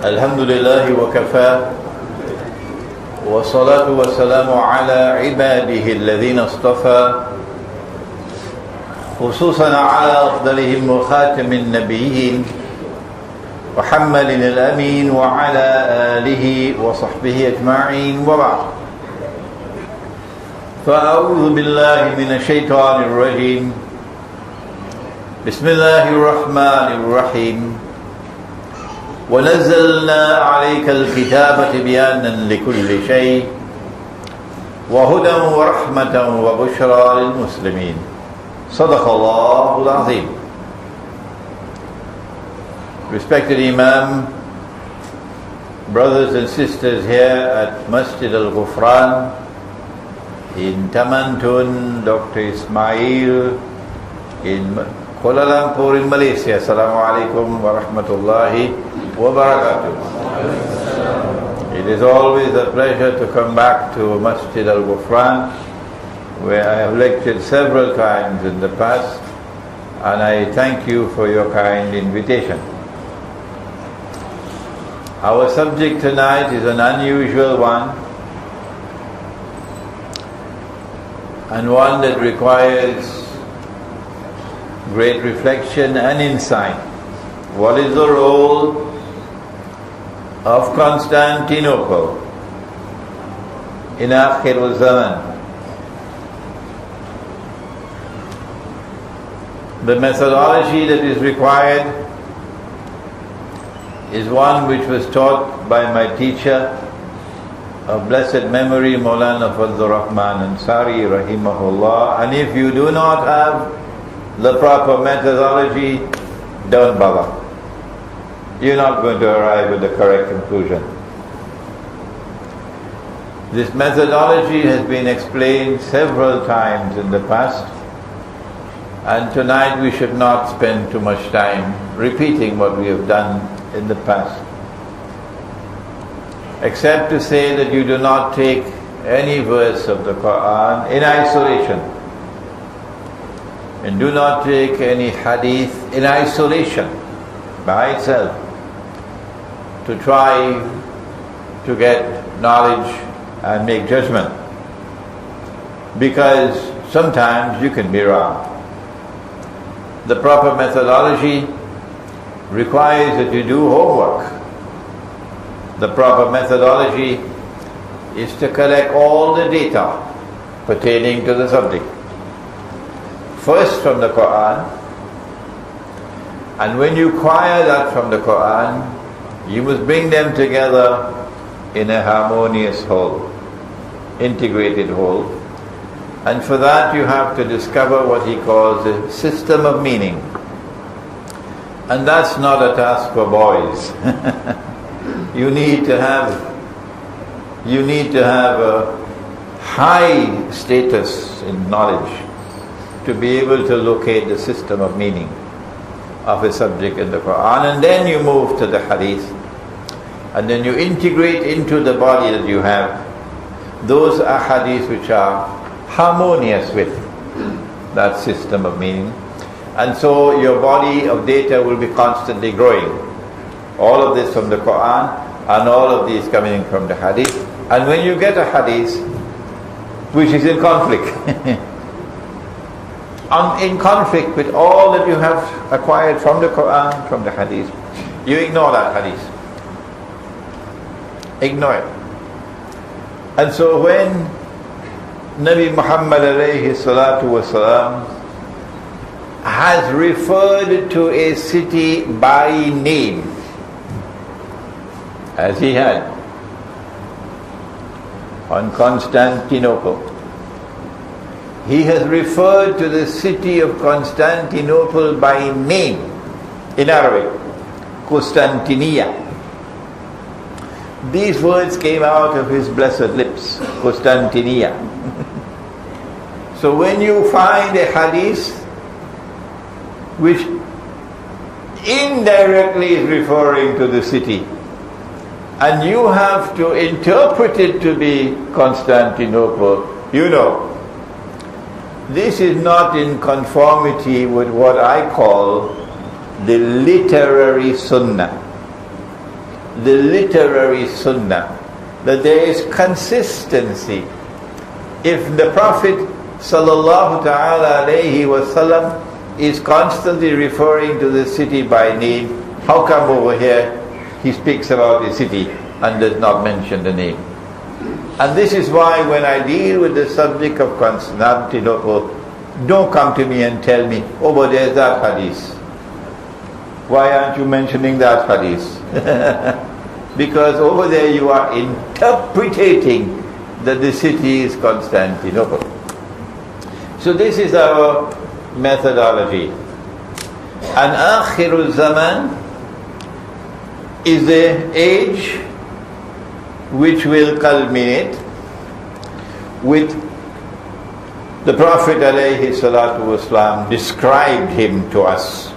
الحمد لله وكفى والصلاة والسلام على عباده الذين اصطفى خصوصا على أفضلهم وخاتم النبيين محمد الأمين وعلى آله وصحبه أجمعين وبعد فأعوذ بالله من الشيطان الرجيم بسم الله الرحمن الرحيم ونزلنا عليك الكتاب تبيانا لكل شيء وهدى ورحمة وبشرى للمسلمين صدق الله العظيم. Respected Imam, brothers and sisters here at Masjid Al-Ghufran in Tamantun, Dr. Ismail in Kuala Lumpur in Malaysia. Assalamu alaikum wa rahmatullahi wa barakatuh. It is always a pleasure to come back to Masjid Al-Ghufran, where I have lectured several times in the past, and I thank you for your kind invitation. Our subject tonight is an unusual one, and one that requires great reflection and insight. What is the role of Constantinople in Akhir al-Zaman? The methodology that is required is one which was taught by my teacher of blessed memory, Maulana Fazlur Rahman Ansari rahimahullah. And if you do not have the proper methodology, don't bother. You're not going to arrive at the correct conclusion. This methodology has been explained several times in the past, and tonight we should not spend too much time repeating what we have done in the past, except to say that you do not take any verse of the Quran in isolation, and do not take any hadith in isolation by itself to try to get knowledge and make judgment, because sometimes you can be wrong. The proper methodology requires that you do homework. The proper methodology is to collect all the data pertaining to the subject, first from the Quran, and when you acquire that from the Quran, you must bring them together in a harmonious whole, integrated whole. And for that you have to discover what he calls a system of meaning. And that's not a task for boys. You need to have a high status in knowledge to be able to locate the system of meaning of a subject in the Quran. And then you move to the hadith, and then you integrate into the body that you have those ahadith which are harmonious with that system of meaning. And so your body of data will be constantly growing. All of this from the Quran, and all of these coming from the hadith. And when you get a hadith which is in conflict in conflict with all that you have acquired from the Quran, from the hadith, you ignore that hadith. Ignore it. And so when Nabi Muhammad alayhi salatu wasalam has referred to a city by name, as he had on Constantinople, he has referred to the city of Constantinople by name in Arabic, Constantinia. These words came out of his blessed lips, Constantinia. So when you find a hadith which indirectly is referring to the city, and you have to interpret it to be Constantinople, you know, this is not in conformity with what I call the literary sunnah. the literary sunnah, that there is consistency. If the Prophet sallallahu ta'ala alayhi wasallam is constantly referring to the city by name, how come over here he speaks about the city and does not mention the name? And this is why when I deal with the subject of Constantinople, don't come to me and tell me, oh, but there's that hadith. Why aren't you mentioning that hadith? Because over there you are interpreting that the city is Constantinople. So this is our methodology. And Akhirul Zaman is the age which will culminate with the Prophet alayhi salatu wasalam described him to us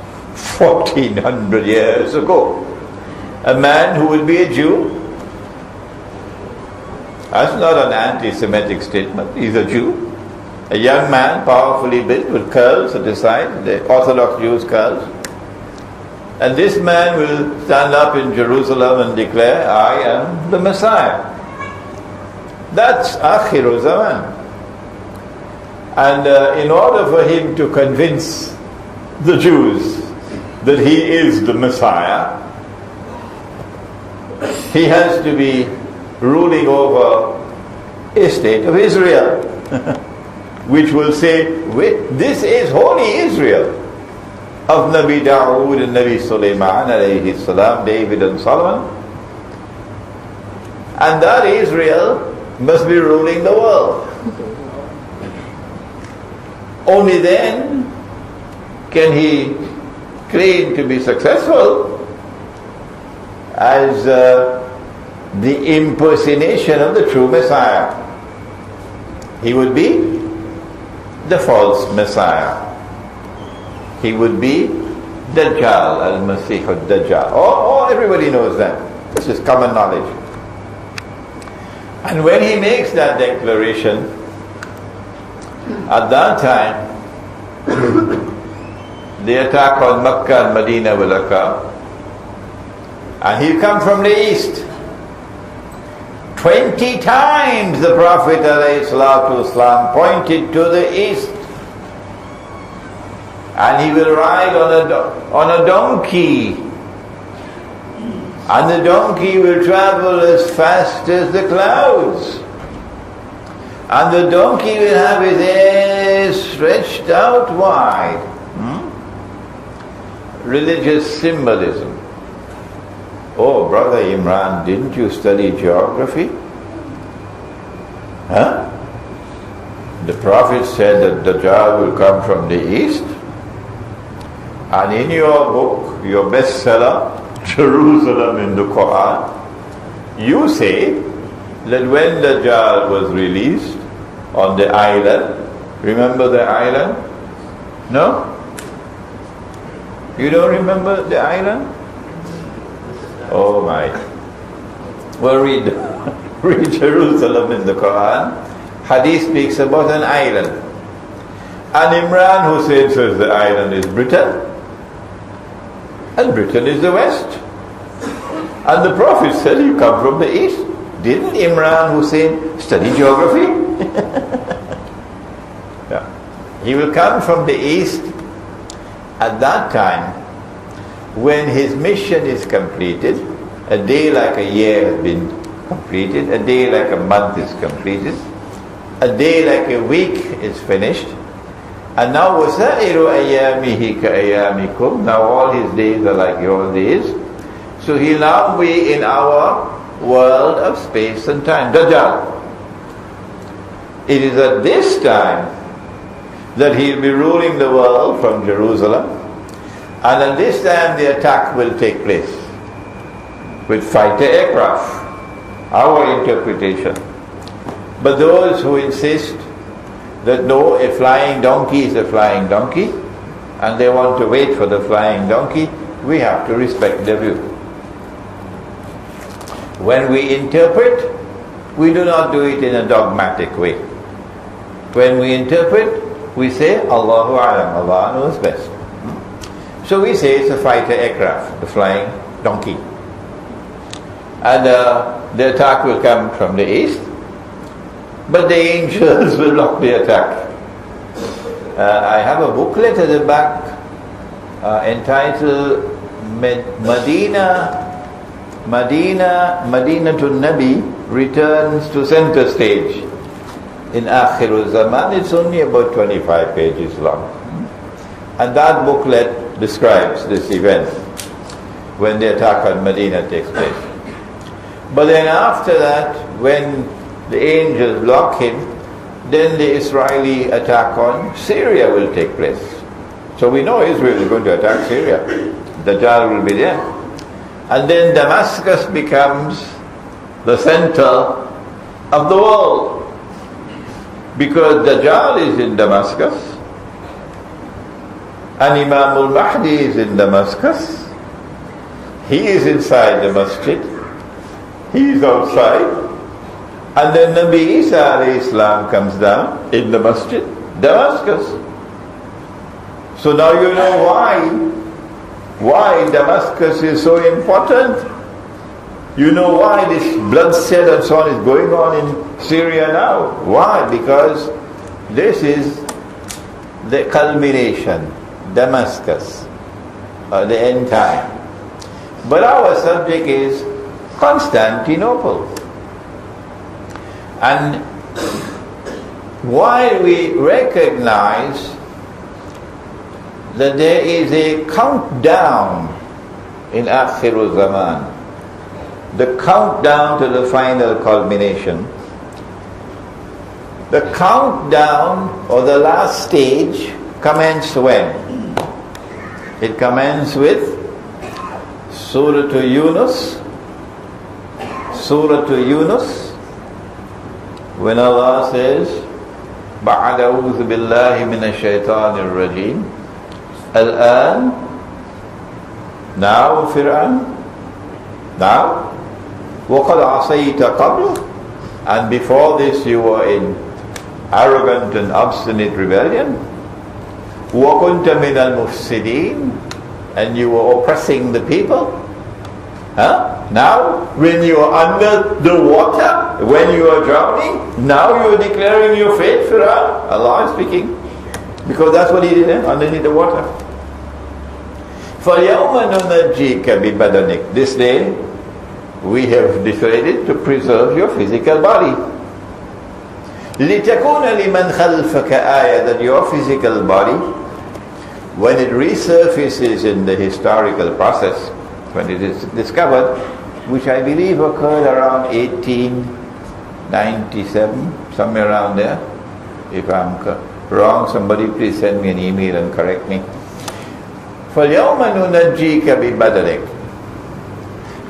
1400 years ago. A man who will be a Jew. That's not an anti-Semitic statement. He's a Jew. A young man, powerfully built with curls at the side, the Orthodox Jews' curls. And this man will stand up in Jerusalem and declare, I am the Messiah. That's Akhirul Zaman. And in order for him to convince the Jews that he is the Messiah, he has to be ruling over a state of Israel, which will say, this is holy Israel of Nabi Dawood and Nabi Sulaiman alayhi salam, David and Solomon. And that Israel must be ruling the world. Only then can he claim to be successful as the impersonation of the true Messiah. He would be the false Messiah. He would be Dajjal, Al-Masih al-Dajjal. Oh, everybody knows that. This is common knowledge. And when he makes that declaration, at that time, the attack on Makkah and Medina will occur. And he'll come from the east. 20 times the Prophet ﷺ pointed to the east. And he will ride on a donkey. And the donkey will travel as fast as the clouds. And the donkey will have his ears stretched out wide. Religious symbolism. Oh, Brother Imran, didn't you study geography? Huh? The Prophet said that Dajjal will come from the east. And in your book, your bestseller, Jerusalem in the Quran, you say that when Dajjal was released on the island, remember the island? No? You don't remember the island? Oh my. Well, read Jerusalem in the Quran. Hadith speaks about an island. And Imran Hosein says the island is Britain. And Britain is the west. And the Prophet said you come from the east. Didn't Imran Hosein study geography? Yeah. He will come from the east at that time when his mission is completed. A day like a year has been completed. A day like a month is completed. A day like a week is finished. And now وَسَائِرُ أَيَّامِهِ كَأَيَّامِكُمْ. Now all his days are like your days. So he'll now be in our world of space and time. Dajjal. It is at this time that he'll be ruling the world from Jerusalem. And at this time the attack will take place with fighter aircraft. Our interpretation. But those who insist that no, a flying donkey is a flying donkey, and they want to wait for the flying donkey, we have to respect their view. When we interpret, we do not do it in a dogmatic way. When we interpret, we say, Allahu Alam, Allah knows best. So we say it's a fighter aircraft, the flying donkey. and the attack will come from the east, but the angels will block the attack. I have a booklet at the back entitled Medina to Nabi returns to center stage in Akhirul Zaman. It's only about 25 pages long. And that booklet describes this event when the attack on Medina takes place. But then after that, when the angels block him, then the Israeli attack on Syria will take place. So we know Israel is going to attack Syria. Dajjal will be there. And then Damascus becomes the center of the world. Because Dajjal is in Damascus, and Imam al-Mahdi is in Damascus. He is inside the masjid, he is outside, and then Nabi Isa alayhi salam comes down in the masjid, Damascus. So now you know why Damascus is so important. You know why this bloodshed and so on is going on in Syria now. Why? Because this is the culmination, Damascus, the end time. But our subject is Constantinople. And while we recognize that there is a countdown in Akhirul Zaman, the countdown to the final culmination, the countdown or the last stage commenced when? It commenced with Surah to Yunus. Surah to Yunus, when Allah says, بَعَدَ أَعُوذُ بِاللَّهِ مِنَ الشَّيْطَانِ الرَّجِيمِ الآن, now Fir'aun, now, وَقَدْ عَصَيْتَ قَبْلُ, and before this you were in arrogant and obstinate rebellion. وَكُنْتَ مِنَ الْمُفْسِدِينَ, and you were oppressing the people. Now, when you are under the water, when you are drowning, now you are declaring your faith, Fir'aun. Allah is speaking. Because that's what he did underneath the water. فَالْيَوْمَ نُنَجِّيكَ بِبَدَنِكَ, this day, we have decided to preserve your physical body. لِتَكُونَ لِمَنْ خَلْفَكَ آيَةً, that your physical body, when it resurfaces in the historical process, when it is discovered, which I believe occurred around 1897, somewhere around there. If I'm wrong, somebody please send me an email and correct me. فَالْيَوْمَ نُنَجِّيكَ بِبَدَنِكَ,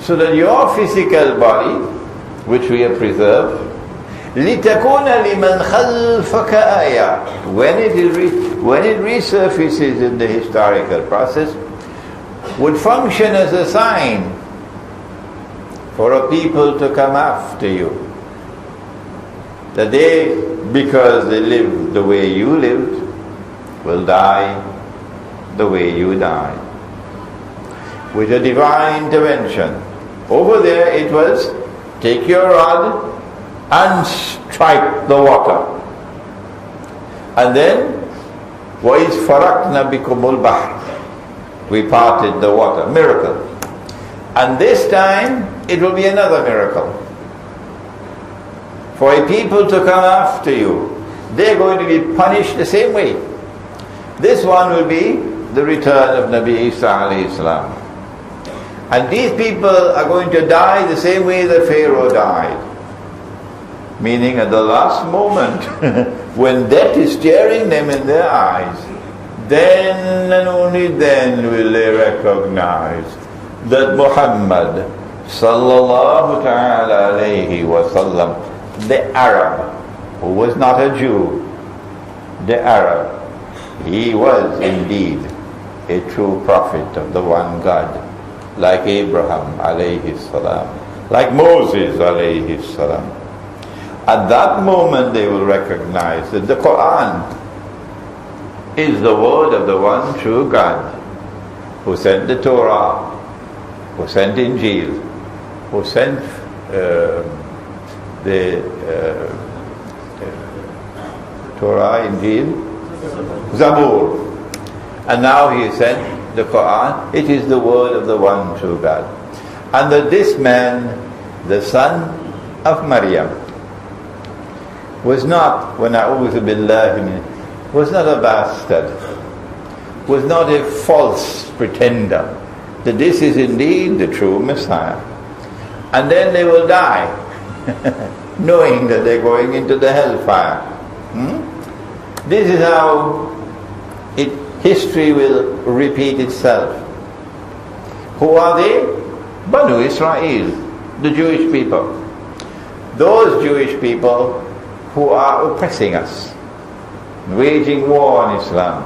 so that your physical body, which we have preserved, لِتَكُونَ لِمَنْ خَلْفَكَ آيَةً, when it resurfaces in the historical process, would function as a sign for a people to come after you. That they, because they lived the way you lived, will die the way you died. With a divine intervention. Over there it was, take your rod and strike the water. And then, وَإِذْ فَرَقْنَا بِكُمُ الْبَحْرِ, we parted the water. Miracle. And this time, it will be another miracle. For a people to come after you, they're going to be punished the same way. This one will be the return of Nabi Isa alayhi salam. And these people are going to die the same way that Pharaoh died. Meaning at the last moment, when death is staring them in their eyes, then and only then will they recognize that Muhammad sallallahu ta'ala alayhi wa sallam, the Arab, who was not a Jew, the Arab, he was indeed a true prophet of the one God, like Abraham alayhi salam, like Moses alayhi salam. At that moment they will recognize that the Quran is the word of the one true God, who sent the Torah, who sent Injil, who sent the Torah, Injil, Zabur. And now he sent the Quran. It is the word of the one true God. And that this man, the son of Maryam, was not, وَنَعُوذُ بِاللَّهِ was not a bastard, was not a false pretender, that this is indeed the true Messiah. And then they will die, knowing that they're going into the hellfire. This is how history will repeat itself. Who are they? Banu Israel, the Jewish people. Those Jewish people who are oppressing us, waging war on Islam,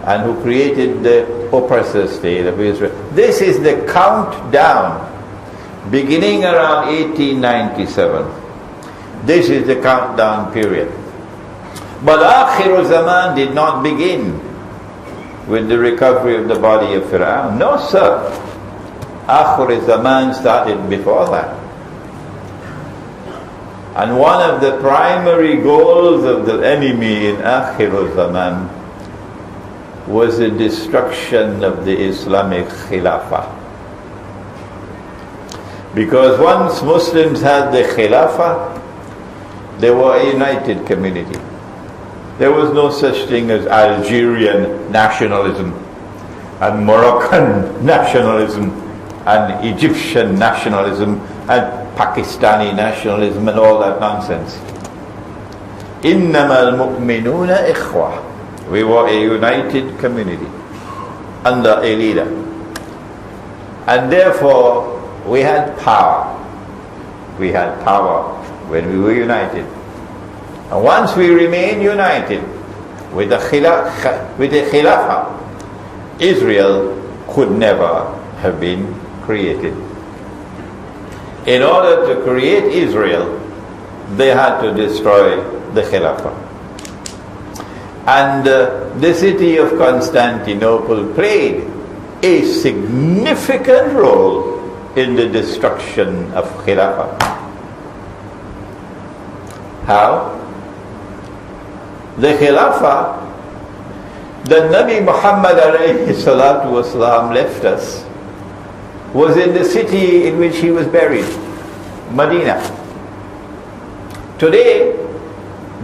and who created the oppressor state of Israel. This is the countdown, beginning around 1897. This is the countdown period. But Akhir Zaman did not begin with the recovery of the body of Fir'aun. No, sir. Akhir Zaman started before that. And one of the primary goals of the enemy in Akhir Zaman was the destruction of the Islamic Khilafah. Because once Muslims had the Khilafah, they were a united community. There was no such thing as Algerian nationalism and Moroccan nationalism and Egyptian nationalism and Pakistani nationalism and all that nonsense. إِنَّمَا الْمُؤْمِنُونَ إِخْوَةً. We were a united community under a leader. And therefore, we had power. We had power when we were united. And once we remain united with the Khilafah, Israel could never have been created. In order to create Israel, they had to destroy the Khilafah. And the city of Constantinople played a significant role in the destruction of Khilafah. How? The Khilafah that Nabi Muhammad alayhi salatu wasalam left us was in the city in which he was buried, Medina. Today,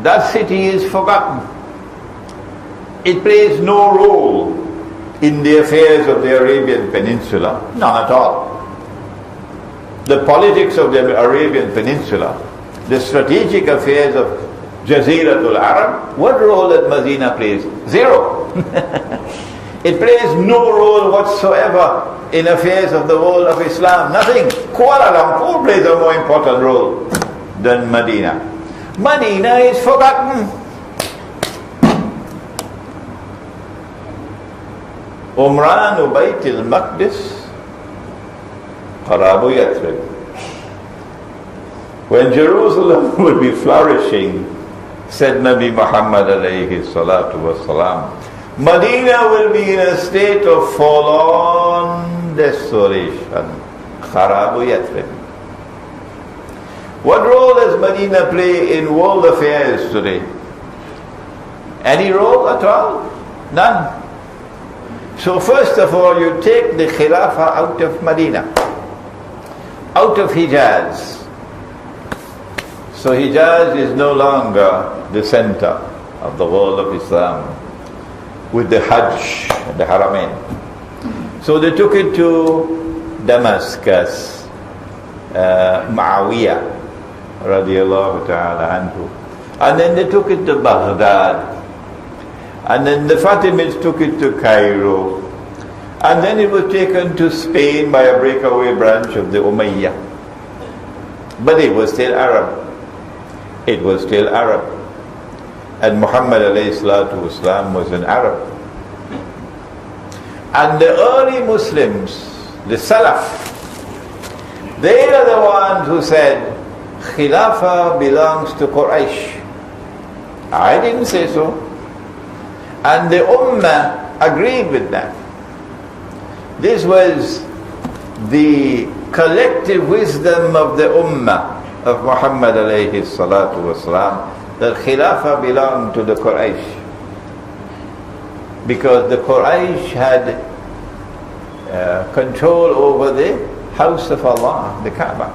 that city is forgotten. It plays no role in the affairs of the Arabian Peninsula, none at all. The politics of the Arabian Peninsula, the strategic affairs of Jaziratul Arab, what role that Medina plays? Zero. It plays no role whatsoever in affairs of the world of Islam. Nothing. Kuala Lumpur plays a more important role than Medina. Medina is forgotten. Umran Bayt al-Maqdis Qarabu Yathrib. When Jerusalem will be flourishing, said Nabi Muhammad alayhi salatu wasalam, Medina will be in a state of forlorn desolation. Qarabu Yathrib. What role does Medina play in world affairs today? Any role at all? None. So first of all, you take the Khilafah out of Medina, out of Hijaz. So Hijaz is no longer the center of the world of Islam with the Hajj and the Haramain. So they took it to Damascus, Muawiyah radiallahu ta'ala anhu. And then they took it to Baghdad. And then the Fatimids took it to Cairo. And then it was taken to Spain by a breakaway branch of the Umayyah. But it was still Arab. It was still Arab. And Muhammad alayhi salatu wasalam was an Arab. And the early Muslims, the Salaf, they are the ones who said, Khilafah belongs to Quraysh. I didn't say so. And the Ummah agreed with that. This was the collective wisdom of the ummah of Muhammad alayhi salatu wasalam, that Khilafah belonged to the Quraysh. Because the Quraysh had control over the house of Allah, the Kaaba.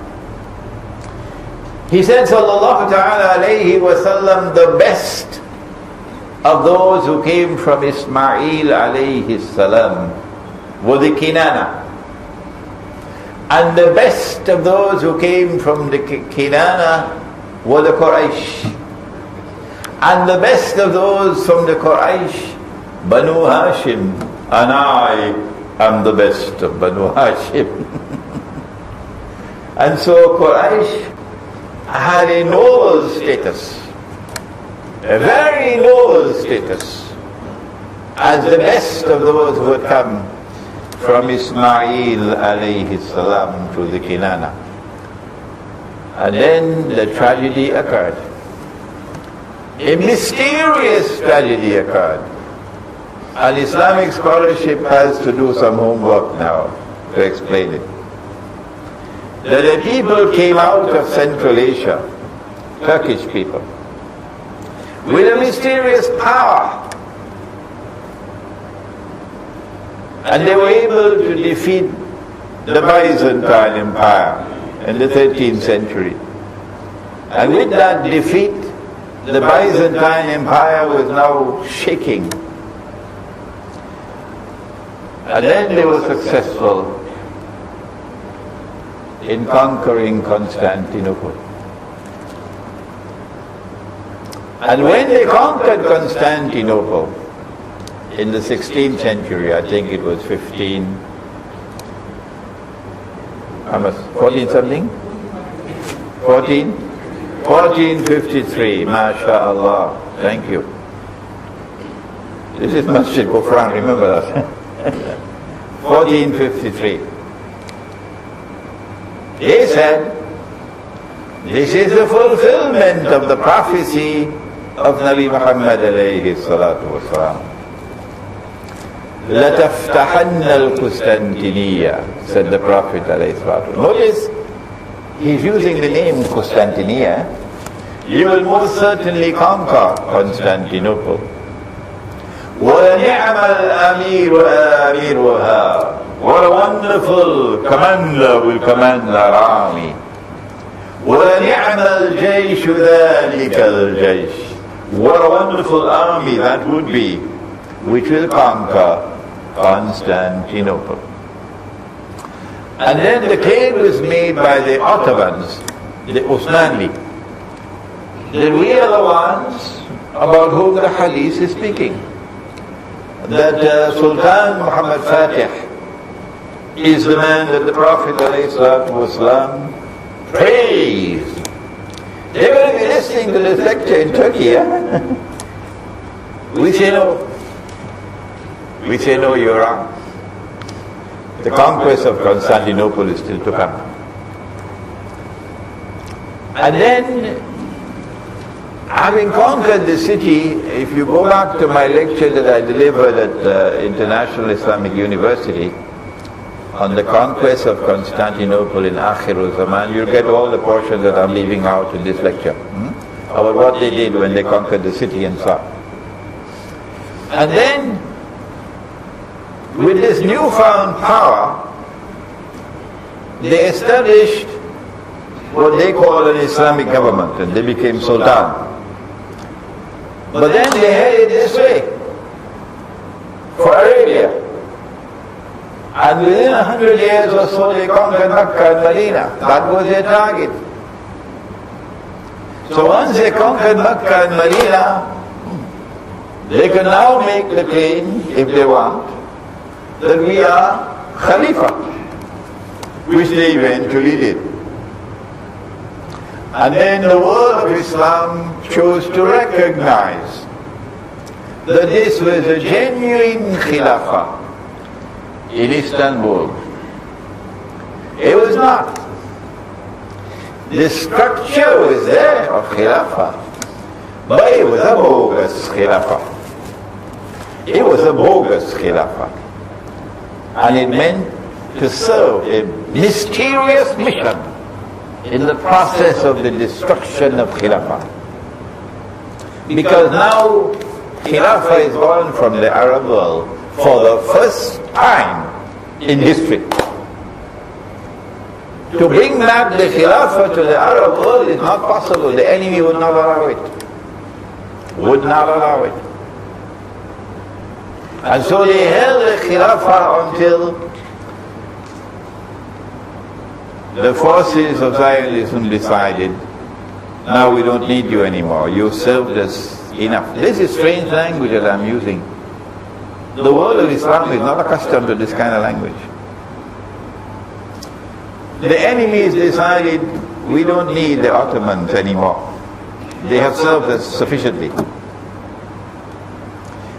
He said, sallallahu ta'ala alayhi wasallam, the best of those who came from Ismail alayhi salam were the Kinana. And the best of those who came from the Kinana were the Quraysh. And the best of those from the Quraysh, Banu Hashim. And I am the best of Banu Hashim. And so Quraysh had a noble status, a very noble status, as the best of those who had come from Ismail alayhi salam to the Kinana. And then the tragedy occurred. A mysterious tragedy occurred. And Islamic scholarship has to do some homework now to explain it. That the people came out of Central Asia, Turkish people, with a mysterious power. And they were able to defeat the Byzantine Empire in the 13th century. And with that defeat, the Byzantine Empire was now shaking. And then they were successful in conquering Constantinople. And when they conquered Constantinople in the 16th century, I think it was 14 something? 1453, MashaAllah. Thank you. This is Masjid Kufran, remember that. 1453. They said, this is the fulfillment of the prophecy of Nabi Muhammad alayhi salatu wasalam. لَتَفْتَحَنَّ الْقُسْتَنْتِنِيَّةِ, said the Prophet alayhi salatu. Notice, he's using the name Constantinople. You will most certainly conquer Constantinople. وَنِعْمَ الْأَمِيرُ آمِرُهَا. What a wonderful commander will command our army. وَنِعْمَ الْجَيْشُ ذَلِكَ الْجَيْشُ. What a wonderful army that would be, which will conquer Constantinople. And then the claim was made by the Ottomans, the Osmanli, that we are the ones about whom the hadith is speaking. That Sultan Muhammad Fatih is the man that the Prophet ﷺ praised. They're going to be listening to this lecture in Turkey, yeah? We say no. We say no, you're wrong. The conquest of Constantinople is still to come. And then, having conquered the city, if you go back to my lecture that I delivered at International Islamic University on the conquest of Constantinople in Akhirul Zaman, you'll get all the portions that I'm leaving out in this lecture about what they did when they conquered the city and so on. And then, with this newfound power, they established what they call an Islamic government, and they became Sultan. But then they headed this way, for Arabia. And within 100 years or so, they conquered Mecca and Medina. That was their target. So once they conquered Mecca and Medina, they can now make the claim, if they want, that we are Khalifa, which they eventually did. And then the world of Islam chose to recognize that this was a genuine Khilafah in Istanbul. It was not. The structure was there of Khilafah, but it was a bogus Khilafah. It was a bogus Khilafah. And it meant to serve a mysterious mission in the process of the destruction of Khilafah. Because now Khilafah is gone from the Arab world for the first time in history. To bring back the Khilafah to the Arab world is not possible. The enemy would not allow it. Would not allow it. And so they held the Khilafah until the forces of Zionism decided, now we don't need you anymore. You've served us enough. This is strange language that I'm using. The world of Islam is not accustomed to this kind of language. The enemies decided, we don't need the Ottomans anymore. They have served us sufficiently.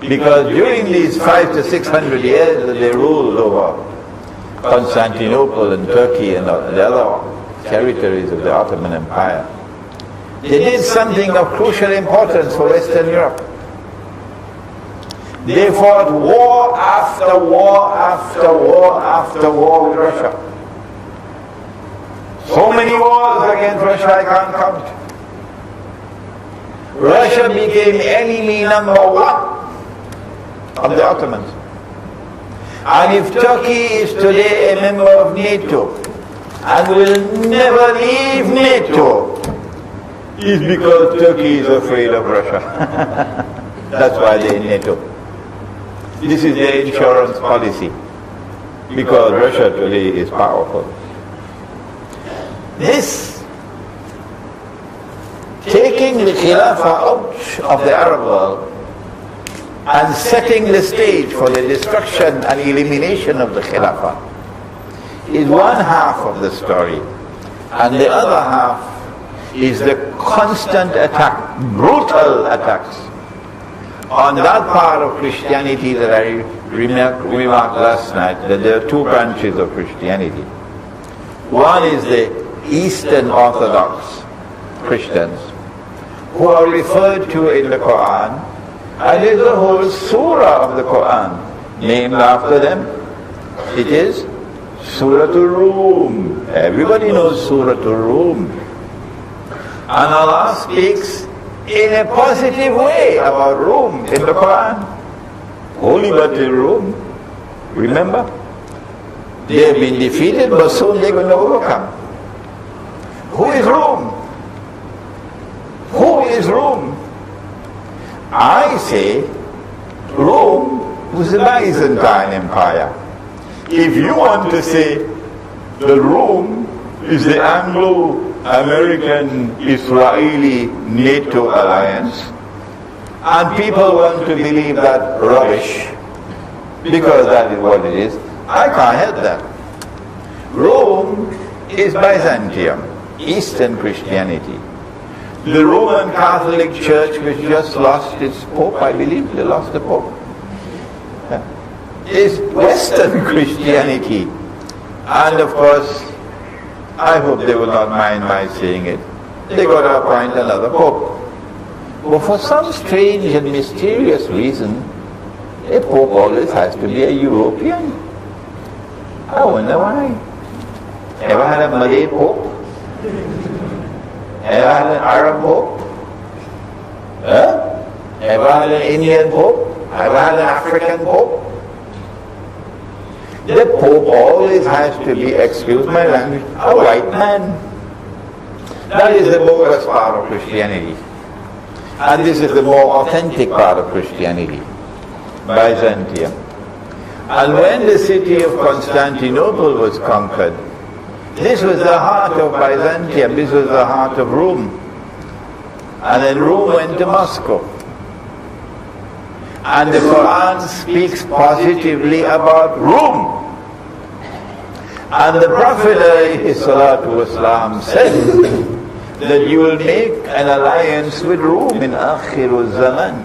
Because during these 500 to 600 years that they ruled over Constantinople and Turkey and the other territories of the Ottoman Empire, they did something of crucial importance for Western Europe. They fought war after war after war after war with Russia. So many wars against Russia I can't count. Russia became enemy number one of the Ottomans. And if Turkey is today a member of NATO and will never leave NATO, it's because Turkey is afraid of Russia. That's why they're in NATO. This is their insurance policy, because Russia today is powerful. This taking the Khilafah out of the Arab world and setting the stage for the destruction and elimination of the Khilafah is one half of the story, and the other half is the constant attack, brutal attacks on that part of Christianity that I remarked last night, that there are two branches of Christianity. One is the Eastern Orthodox Christians, who are referred to in the Quran, and there's a whole surah of the Quran named after them. It is Suratul Rum. Everybody knows Suratul Rum. And Allah speaks in a positive way about Rum in the Quran. Holy battle Rum. Remember? They have been defeated, but soon they're going to overcome. Who is Rome? Who is Rome? I say Rome was the Byzantine Empire. If you want to say that Rome is the Anglo-American Israeli NATO alliance, and people want to believe that rubbish, because that is what it is, I can't help that. Rome is Byzantium, Eastern Christianity. The Roman Catholic Church, which just lost its Pope, I believe, they lost the Pope, is Western Christianity. And of course, I hope they will not mind my saying it, they got to appoint another Pope. But for some strange and mysterious reason, a Pope always has to be a European. I wonder why. Ever had a Malay Pope? Ever had an Arab Pope? Ever had an Indian Pope? Ever had an African Pope? The Pope always has to be, excuse my language, a white man. That is the bogus part of Christianity. And this is the more authentic part of Christianity, Byzantium. And when the city of Constantinople was conquered, this was the heart of Byzantium, this was the heart of Rome. And then Rome went to Moscow. And the Quran speaks positively about Rome. And the Prophet ﷺ said that you will make an alliance with Rome in Akhirul Zaman.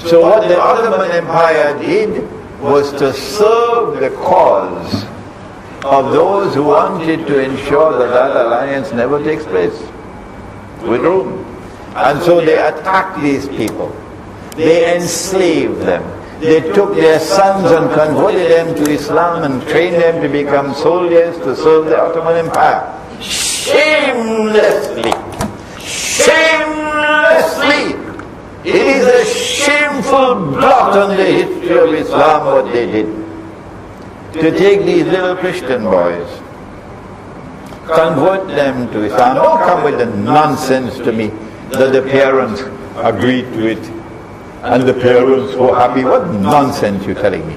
So what the Ottoman Empire did was to serve the cause of those who wanted to ensure that that alliance never takes place with Rome. And so they attacked these people. They enslaved them. They took their sons and converted them to Islam and trained them to become soldiers to serve the Ottoman Empire. Shamelessly. Shamelessly. It is a shameful blot on the history of Islam what they did. To take these little Christian boys, convert them to Islam. Don't come with the nonsense to me that the parents agreed to it and the parents were happy. What nonsense you're telling me?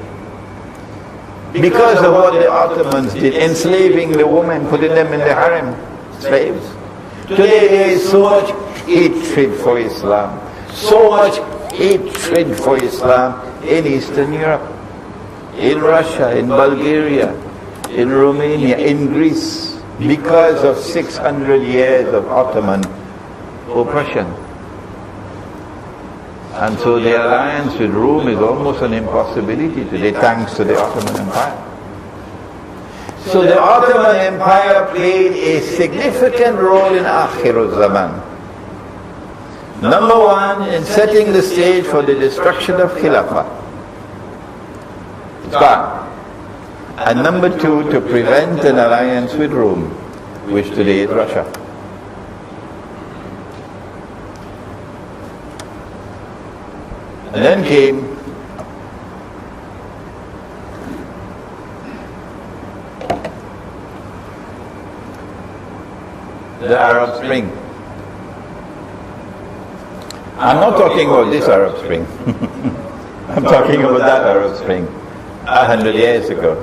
Because of what the Ottomans did, enslaving the women, putting them in the harem, slaves. Today there is so much hatred for Islam, so much hatred for Islam in Eastern Europe, in Russia, in Bulgaria, in Romania, in Greece, because of 600 years of Ottoman oppression. And so the alliance with Rome is almost an impossibility today, thanks to the Ottoman Empire. So the Ottoman Empire played a significant role in Akhirul Zaman. Number one, in setting the stage for the destruction of Khilafah. It's gone. And number two, to prevent an alliance with Rome, which today is Russia. And then came the Arab Spring. I'm not talking about this Arab Spring. I'm talking about that Arab Spring 100 years ago.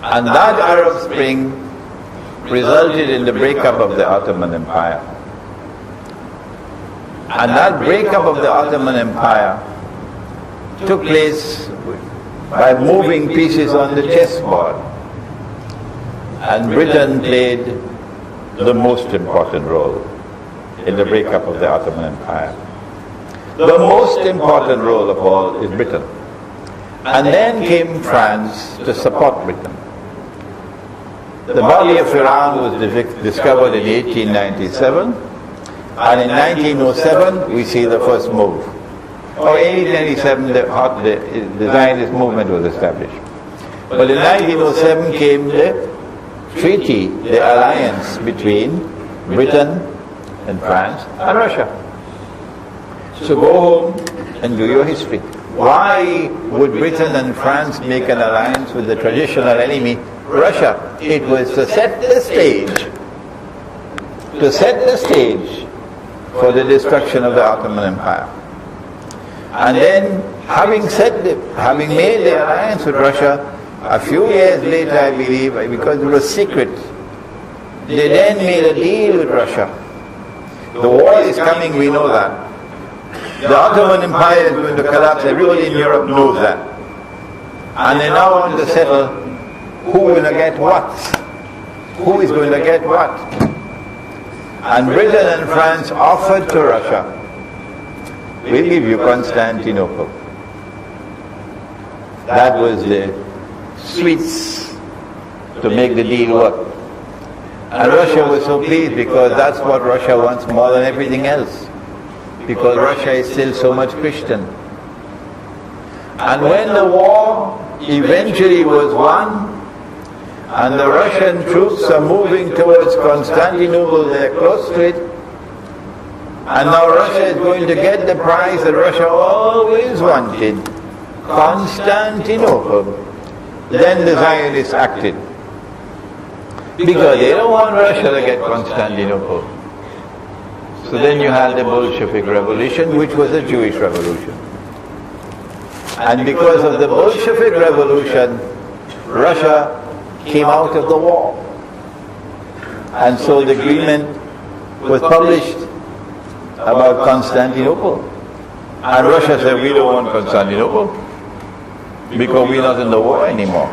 And that Arab Spring resulted in the breakup of the Ottoman Empire. And that breakup of the Ottoman Empire took place by moving pieces on the chessboard. And Britain played the most important role in the breakup of the Ottoman Empire. The most important role of all is Britain. And then came France to support Britain. The body of Iran was discovered in 1897, and in 1907 we see the first move. Or 1897 the Zionist movement was established. But in 1907 came the treaty, the alliance between Britain and France and Russia. So go home and do your history. Why would Britain and France make an alliance with the traditional enemy, Russia? It was to set the stage for the destruction of the Ottoman Empire. And then, having made the alliance with Russia, a few years later, I believe, because it was secret, they then made a deal with Russia. The war is coming, we know that. The Ottoman Empire is going to collapse, everybody in Europe knows that. And they now want to settle who will get what. Who is going to get what. And Britain and France offered to Russia, we'll give you Constantinople. That was the sweets to make the deal work. And Russia was so pleased because that's what Russia wants more than everything else. Because Russia is still so much Christian. And when the war eventually was won, and the Russian troops are moving towards Constantinople, they're close to it, and now Russia is going to get the prize that Russia always wanted, Constantinople. Then the Zionists acted. Because they don't want Russia to get Constantinople. So then you had the Bolshevik Revolution, which was a Jewish revolution. And because of the Bolshevik Revolution, Russia came out of the war. And so the agreement was published about Constantinople. And Russia said, we don't want Constantinople because we're not in the war anymore.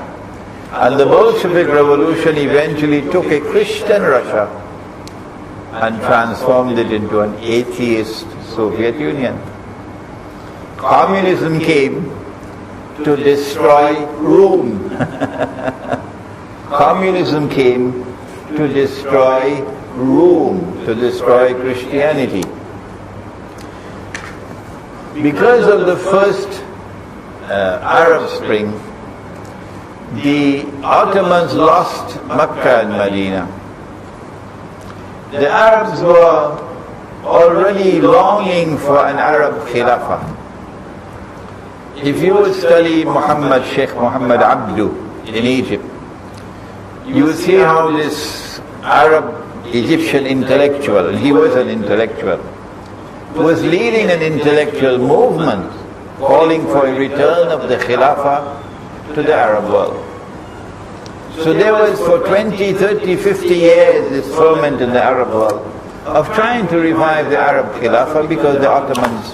And the Bolshevik Revolution eventually took a Christian Russia and transformed it into an atheist Soviet Union. Communism came to destroy Rome. Communism came to destroy Rome, to destroy Christianity. Because of the first Arab Spring, the Ottomans lost Mecca and Medina. The Arabs were already longing for an Arab Khilafah. If you would study Sheikh Muhammad Abdu in Egypt, you will see how this Arab Egyptian intellectual, and he was an intellectual, was leading an intellectual movement calling for a return of the Khilafah to the Arab world. So there was for 20, 30, 50 years this ferment in the Arab world of trying to revive the Arab Khilafah because the Ottomans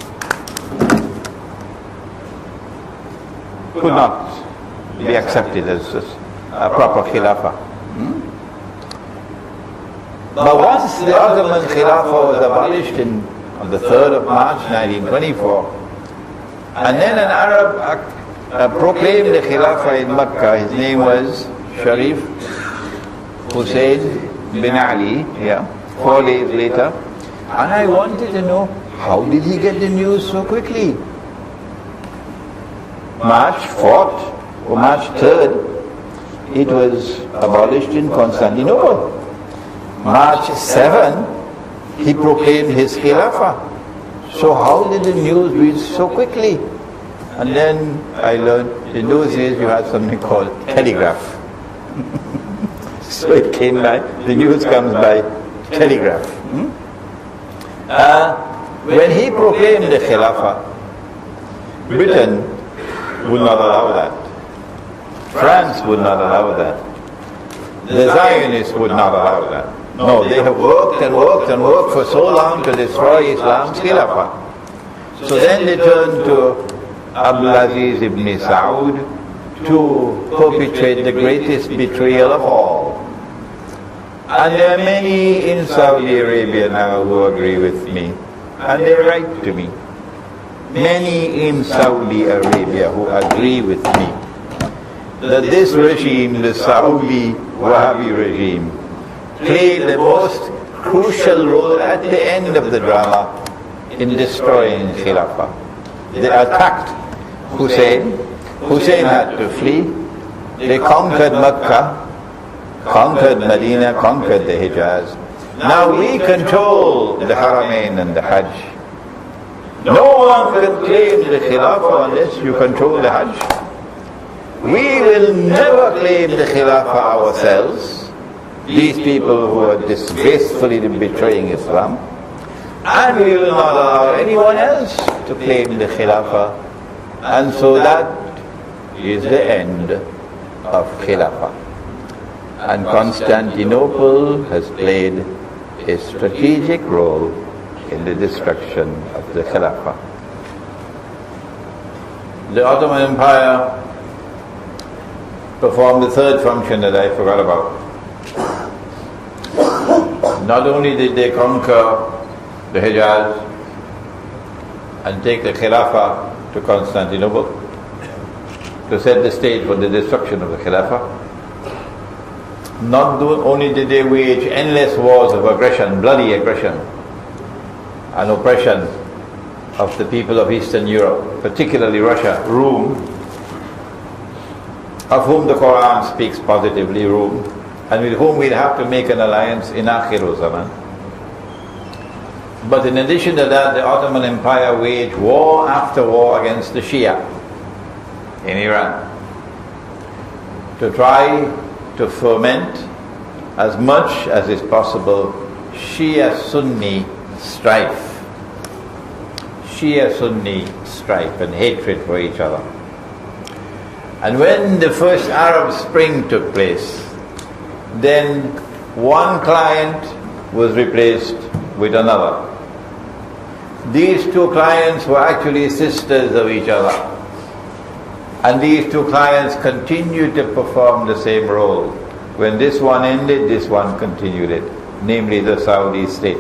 could not be accepted as a proper Khilafah. But once the Ottoman Khilafah was abolished on the 3rd of March 1924, and then an Arab proclaimed the Khilafah in Mecca. His name was Sharif Hosein bin Ali, 4 days later. And I wanted to know, how did he get the news so quickly? March 4th or March 3rd, it was abolished in Constantinople. March 7th, he proclaimed his Khilafah. So how did the news reach so quickly? And then I learned, in those days you had something called telegraph. So it came by, the news comes by telegraph. When he proclaimed the Khilafah, Britain would not allow that. France would not allow that. The Zionists would not allow that. No, they have worked and worked and worked for so long to destroy Islam's Khilafah. So then they turned to Abdulaziz ibn Saud to perpetrate the greatest betrayal of all. And there are many in Saudi Arabia now who agree with me, and they write to me. Many in Saudi Arabia who agree with me that this regime, the Saudi Wahhabi regime, played the most crucial role at the end of the drama in destroying Khilafah. They attacked Hosein. Hosein had to flee. They conquered Mecca, conquered Medina, conquered the Hijaz. Now we control the Haramain and the Hajj. No one can claim the Khilafah unless you control the Hajj. We will never claim the Khilafah ourselves, these people who are disgracefully betraying Islam, and we will not allow anyone else to claim the Khilafah. And so that is the end of Khilafah. And Constantinople has played a strategic role in the destruction of the Khilafah. The Ottoman Empire performed the third function that I forgot about. Not only did they conquer the Hijaz and take the Khilafah to Constantinople to set the stage for the destruction of the Khilafah, not only did they wage endless wars of aggression, bloody aggression and oppression of the people of Eastern Europe, particularly Russia, Rome, of whom the Quran speaks positively, Rome, and with whom we'll have to make an alliance in Akhiru Zaman. But in addition to that, the Ottoman Empire waged war after war against the Shia in Iran to try to foment as much as is possible Shia-Sunni strife. Shia-Sunni strife and hatred for each other. And when the first Arab Spring took place, then one client was replaced with another. These two clients were actually sisters of each other. And these two clients continued to perform the same role. When this one ended, this one continued it, namely the Saudi state.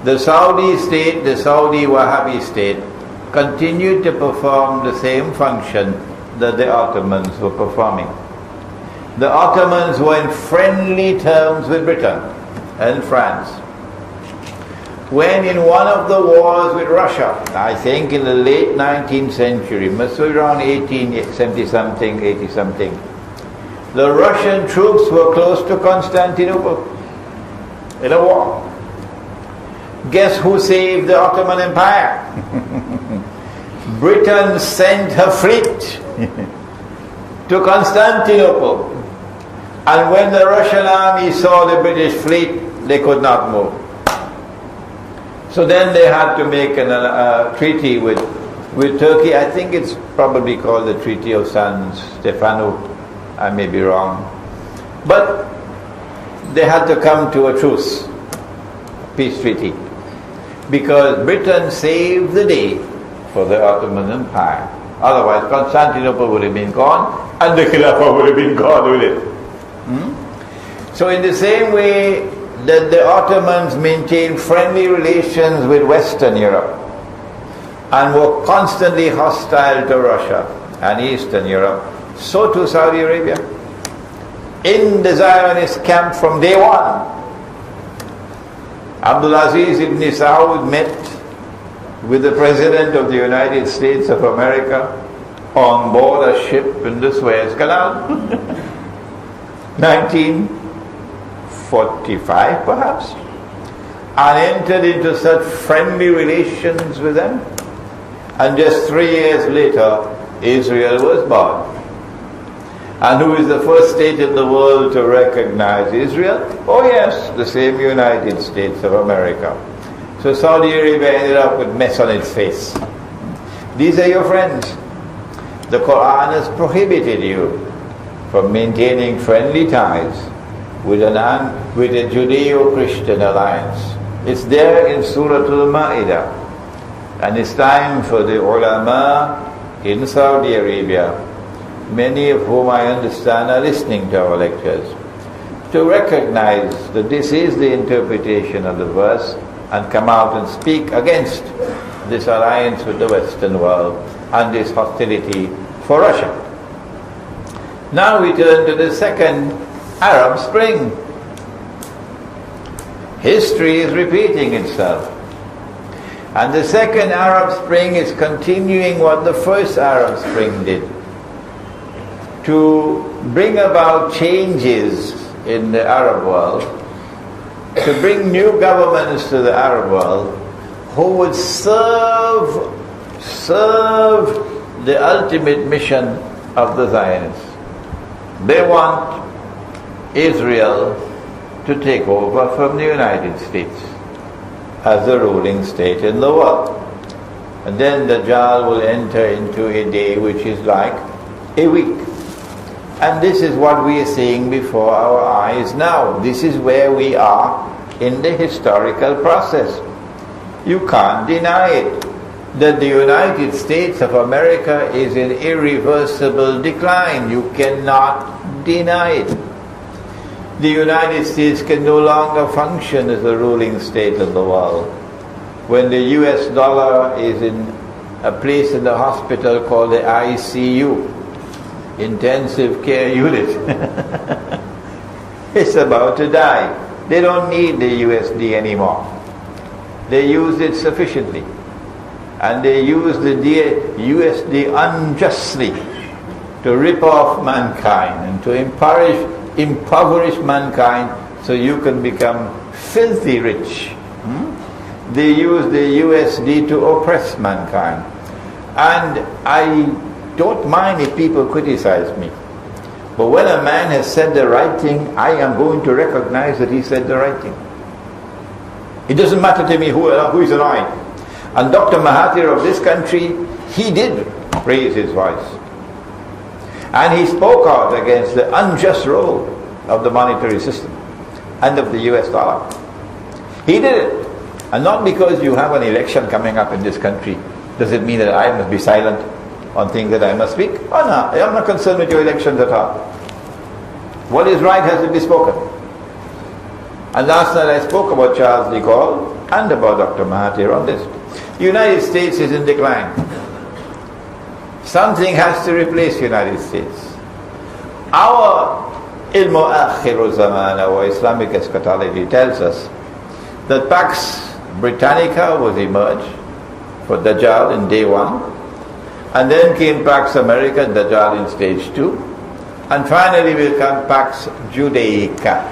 The Saudi state, the Saudi Wahhabi state, continued to perform the same function that the Ottomans were performing. The Ottomans were in friendly terms with Britain and France. when in one of the wars with Russia, I think in the late 19th century, must be around 1870 something, 80 something, the Russian troops were close to Constantinople in a war. Guess who saved the Ottoman Empire? Britain sent her fleet to Constantinople. And when the Russian army saw the British fleet, they could not move. So then they had to make a treaty with Turkey. I think it's probably called the Treaty of San Stefano. I may be wrong. But they had to come to a truce, peace treaty, because Britain saved the day for the Ottoman Empire. Otherwise Constantinople would have been gone and the Khilafah would have been gone with it. So in the same way that the Ottomans maintained friendly relations with Western Europe and were constantly hostile to Russia and Eastern Europe, so too Saudi Arabia. In the Zionist camp from day one, Abdulaziz ibn Saud met with the President of the United States of America on board a ship in the Suez Canal. 1945 perhaps, and entered into such friendly relations with them. And just 3 years later, Israel was born. And who is the first state in the world to recognize Israel? Oh yes, the same United States of America. So Saudi Arabia ended up with mess on its face. These are your friends. The Quran has prohibited you from maintaining friendly ties with a Judeo-Christian alliance. It's there in Surah Al-Ma'idah. And it's time for the ulama in Saudi Arabia, many of whom I understand are listening to our lectures, to recognize that this is the interpretation of the verse and come out and speak against this alliance with the Western world and this hostility for Russia. Now we turn to the second Arab Spring. History is repeating itself. And the second Arab Spring is continuing what the first Arab Spring did, to bring about changes in the Arab world, to bring new governments to the Arab world who would serve the ultimate mission of the Zionists. They want Israel to take over from the United States as the ruling state in the world. And then Dajjal will enter into a day which is like a week. And this is what we are seeing before our eyes now. This is where we are in the historical process. You can't deny it, that the United States of America is in irreversible decline. You cannot deny it. The United States can no longer function as a ruling state in the world. When the US dollar is in a place in the hospital called the ICU, intensive care unit, it's about to die. They don't need the USD anymore. They use it sufficiently. And they use the USD unjustly to rip off mankind and to impoverish mankind so you can become filthy rich. They use the USD to oppress mankind. And I don't mind if people criticize me. But when a man has said the right thing, I am going to recognize that he said the right thing. It doesn't matter to me who is annoyed. And Dr. Mahathir of this country, he did raise his voice. And he spoke out against the unjust role of the monetary system and of the US dollar. He did it. And not because you have an election coming up in this country, does it mean that I must be silent on things that I must speak? Oh no, I'm not concerned with your elections at all. What is right has to be spoken. And last night I spoke about Charles de Gaulle and about Dr. Mahathir on this. The United States is in decline. Something has to replace the United States. Our Ilmu Akhiru Zaman, our Islamic eschatology tells us that Pax Britannica was emerged for Dajjal in day 1, and then came Pax America, Dajjal in stage 2, and finally will come Pax Judaica,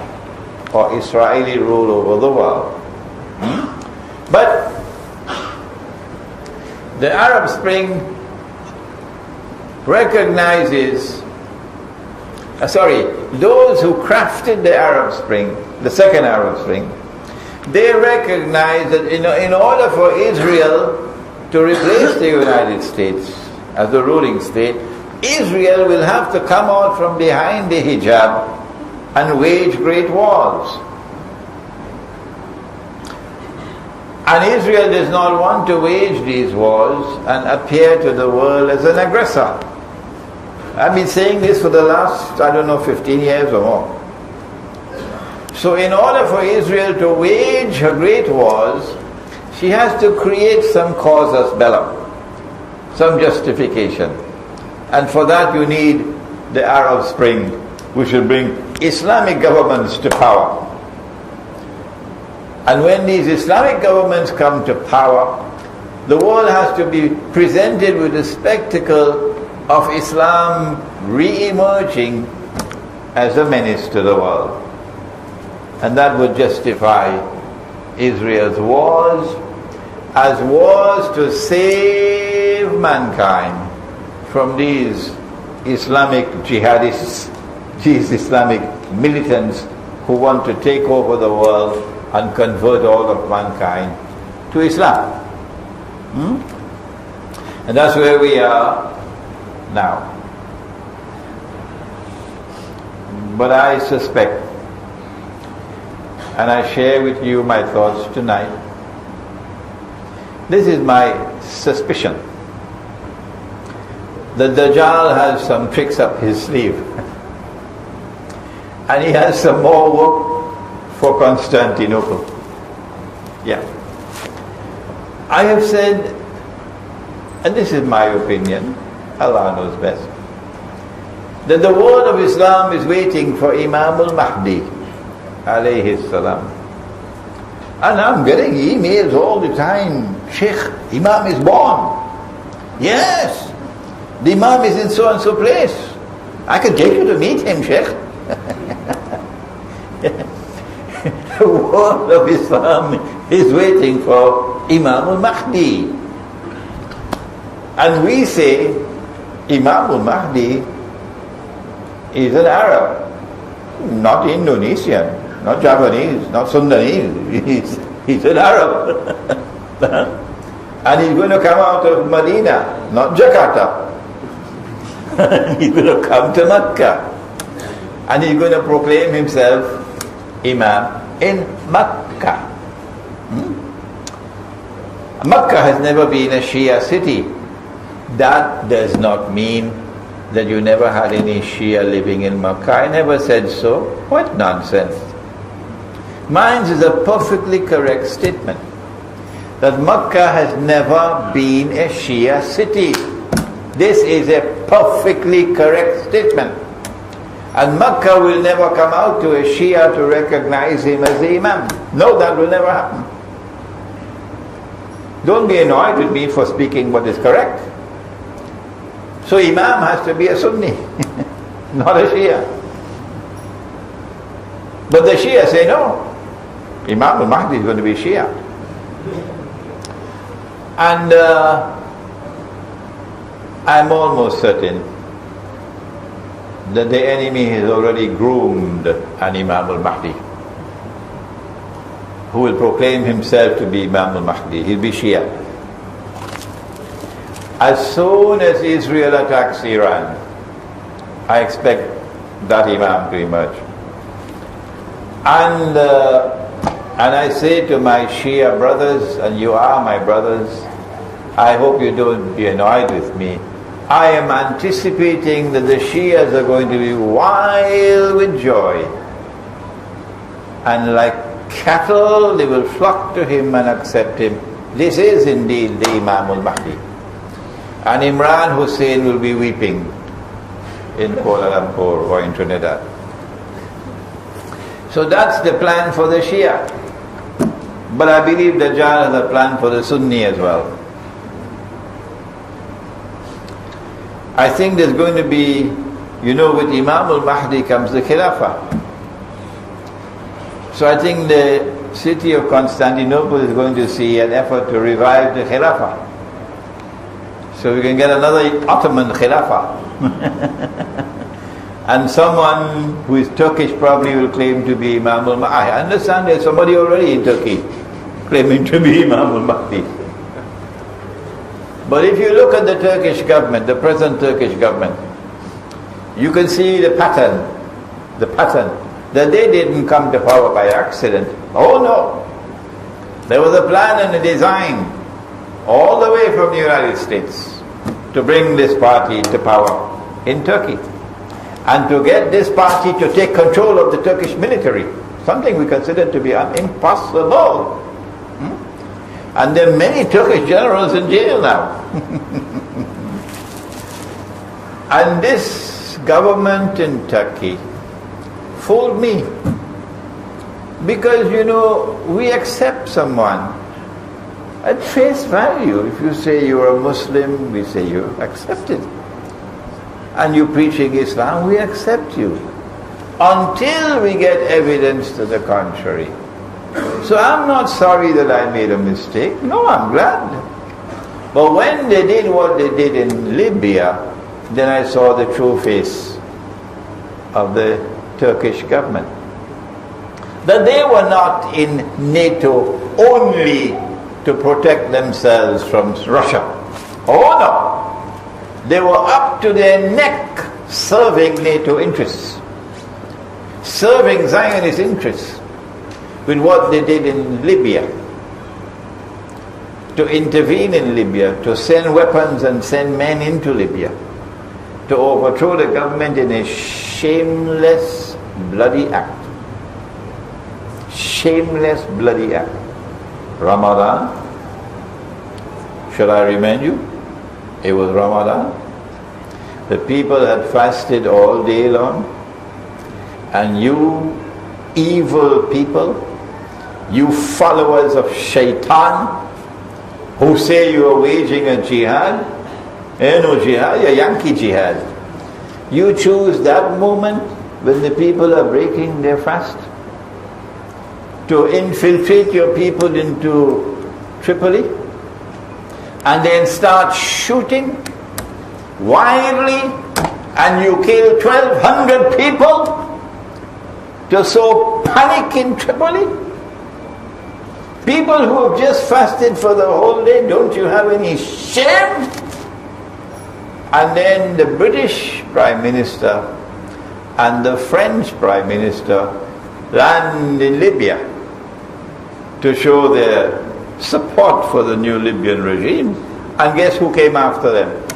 or Israeli rule over the world. But the Arab Spring recognizes, those who crafted the Arab Spring, the second Arab Spring, they recognize that in order for Israel to replace the United States as the ruling state, Israel will have to come out from behind the hijab and wage great wars. And Israel does not want to wage these wars and appear to the world as an aggressor. I've been saying this for the last, 15 years or more. So in order for Israel to wage her great wars, she has to create some casus belli, some justification. And for that you need the Arab Spring, which will bring Islamic governments to power. And when these Islamic governments come to power, the world has to be presented with the spectacle of Islam re-emerging as a menace to the world. And that would justify Israel's wars as wars to save mankind from these Islamic jihadists, these Islamic militants who want to take over the world and convert all of mankind to Islam. And that's where we are now. But I suspect, and I share with you my thoughts tonight, this is my suspicion, that Dajjal has some tricks up his sleeve. And he has some more work for Constantinople. Yeah. I have said, and this is my opinion, Allah knows best, that the world of Islam is waiting for Imam al-Mahdi, alayhi salam. And I'm getting emails all the time, Sheikh, Imam is born. Yes, the Imam is in so and so place. I can take you to meet him, Sheikh. The world of Islam is waiting for Imam al-Mahdi. And we say Imam al-Mahdi is an Arab, not Indonesian, not Japanese, not Sundanese. He's an Arab. And he's going to come out of Medina, not Jakarta. He's going to come to Mecca. And he's going to proclaim himself Imam in Mecca. Mecca has never been a Shia city. That does not mean that you never had any Shia living in Mecca. I never said so. What nonsense. Mine is a perfectly correct statement. That Mecca has never been a Shia city. This is a perfectly correct statement. And Mecca will never come out to a Shia to recognize him as the Imam. No, that will never happen. Don't be annoyed with me for speaking what is correct. So Imam has to be a Sunni, not a Shia. But the Shia say no. Imam al-Mahdi is going to be Shia. And I'm almost certain that the enemy has already groomed an Imam al-Mahdi who will proclaim himself to be Imam al-Mahdi. He'll be Shia. As soon as Israel attacks Iran, I expect that Imam to emerge. And I say to my Shia brothers, and you are my brothers, I hope you don't be annoyed with me. I am anticipating that the Shias are going to be wild with joy. And like cattle, they will flock to him and accept him. This is indeed the Imam al-Mahdi. And Imran Hosein will be weeping in Kuala Lumpur or in Trinidad. So that's the plan for the Shia. But I believe Dajjal has a plan for the Sunni as well. I think there's going to be, with Imam al-Mahdi comes the Khilafah. So I think the city of Constantinople is going to see an effort to revive the Khilafah. So we can get another Ottoman Khilafah. And someone who is Turkish probably will claim to be Imam al-Mahdi. I understand there's somebody already in Turkey claiming to be Imam al-Mahdi. But if you look at the Turkish government, the present Turkish government, you can see the pattern, that they didn't come to power by accident. Oh no! There was a plan and a design all the way from the United States to bring this party to power in Turkey. And to get this party to take control of the Turkish military, something we consider to be impossible. And there are many Turkish generals in jail now. And this government in Turkey fooled me. Because, we accept someone at face value. If you say you're a Muslim, we say you're accepted. And you're preaching Islam, we accept you. Until we get evidence to the contrary. So I'm not sorry that I made a mistake. No, I'm glad. But when they did what they did in Libya, then I saw the true face of the Turkish government. That they were not in NATO only to protect themselves from Russia. Oh no! They were up to their neck serving NATO interests, serving Zionist interests with what they did in Libya, to intervene in Libya, to send weapons and send men into Libya, to overthrow the government in a shameless, bloody act. Shameless, bloody act. Ramadan, shall I remind you? It was Ramadan. The people had fasted all day long. And you evil people, you followers of Shaitan, who say you are waging a jihad, no jihad, a Yankee jihad. You choose that moment when the people are breaking their fast to infiltrate your people into Tripoli and then start shooting wildly, and you kill 1,200 people to sow panic in Tripoli? People who have just fasted for the whole day, don't you have any shame? And then the British Prime Minister and the French Prime Minister land in Libya to show their support for the new Libyan regime. And guess who came after them?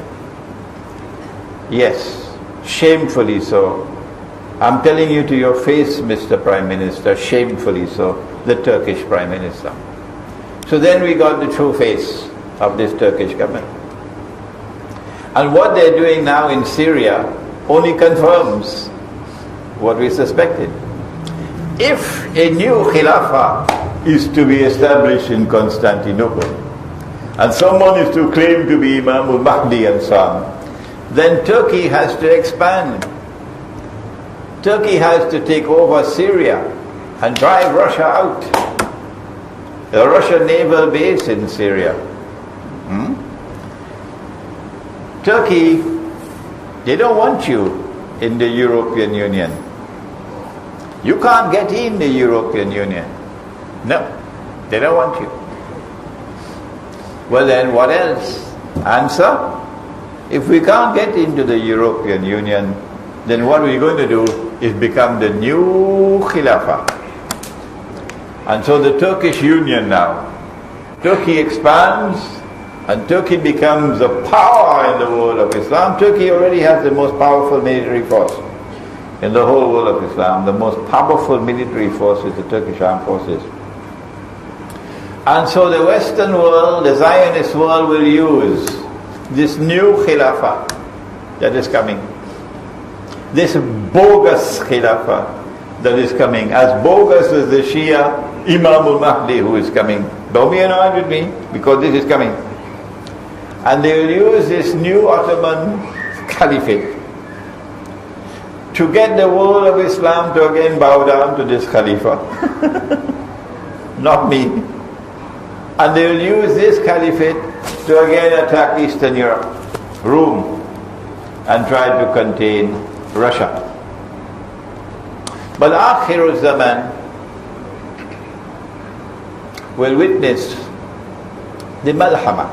Yes, shamefully so. I'm telling you to your face, Mr. Prime Minister, shamefully so, the Turkish Prime Minister. So then we got the true face of this Turkish government. And what they're doing now in Syria only confirms what we suspected. If a new Khilafah is to be established in Constantinople, and someone is to claim to be Imam al-Mahdi and so on, then Turkey has to expand. Turkey has to take over Syria and drive Russia out. The Russian naval base in Syria. Turkey, they don't want you in the European Union. You can't get in the European Union. No, they don't want you. Well then, what else? Answer? If we can't get into the European Union, then what we're going to do is become the new Khilafah. And so the Turkish Union now, Turkey expands and Turkey becomes a power in the world of Islam. Turkey already has the most powerful military force in the whole world of Islam. The most powerful military force is the Turkish Armed Forces. And so the Western world, the Zionist world, will use this new Khilafah that is coming. This bogus Khilafah that is coming. As bogus as the Shia Imam al-Mahdi who is coming. Don't be annoyed with me because this is coming. And they will use this new Ottoman Caliphate to get the world of Islam to again bow down to this Khalifa. Not me. And they will use this Caliphate to again attack Eastern Europe, Rome, and try to contain Russia. But Akhirul Zaman will witness the Malhama.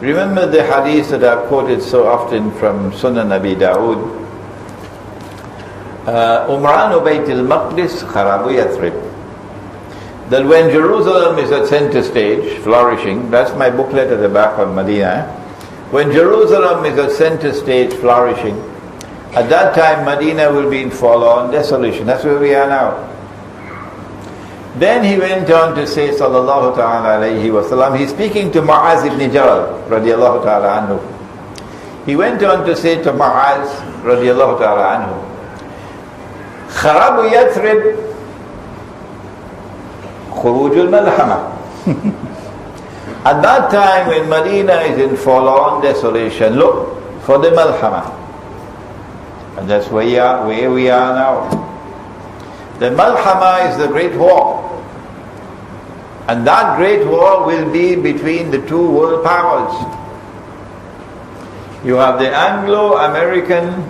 Remember the hadith that I've quoted so often from Sunan Abi Dawood. Umran Bayt al-Maqdis Kharabu Yathrib. That when Jerusalem is at center stage, flourishing, that's my booklet at the back of Medina. When Jerusalem is at center stage, flourishing, at that time Medina will be in forlorn desolation. That's where we are now. Then he went on to say, sallallahu ta'ala alayhi wa sallam, he's speaking to Mu'az ibn Jabal, radiallahu ta'ala anhu. He went on to say to Mu'az, radiallahu ta'ala anhu, Kharabu Yathrib, Khurujul Malhama. At that time when Medina is in forlorn desolation, look for the Malhama. And that's where we are now. The Malhama is the great war. And that great war will be between the two world powers. You have the Anglo-American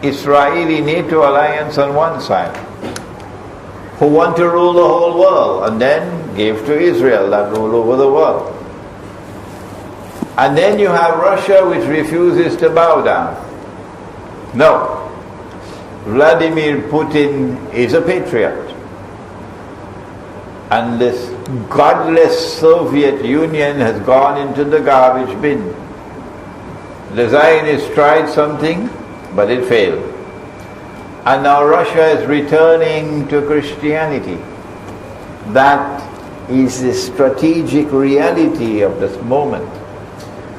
Israeli NATO alliance on one side, who want to rule the whole world and then gave to Israel that rule over the world. And then you have Russia, which refuses to bow down. No. Vladimir Putin is a patriot. And this godless Soviet Union has gone into the garbage bin. The Zionists tried something, but it failed. And now Russia is returning to Christianity. That is the strategic reality of this moment.